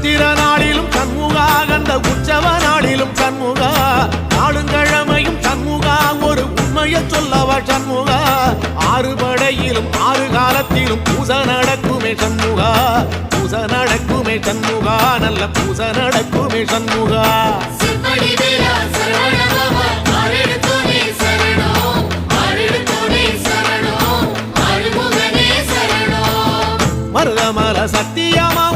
சித்திர நாளிலும் சண்முகா கந்த உற்சவ நாளிலும் சண்முகா நாளுங்கிழமையும் சண்முகா ஒரு உண்மையை சொல்லவா சண்முகா ஆறு படையிலும் ஆறு காலத்திலும் பூசை நடக்குமே சண்முகா பூசை நடக்குமே சண்முகா நல்ல பூசை நடக்குமே சண்முகா மருதமல சத்தியமா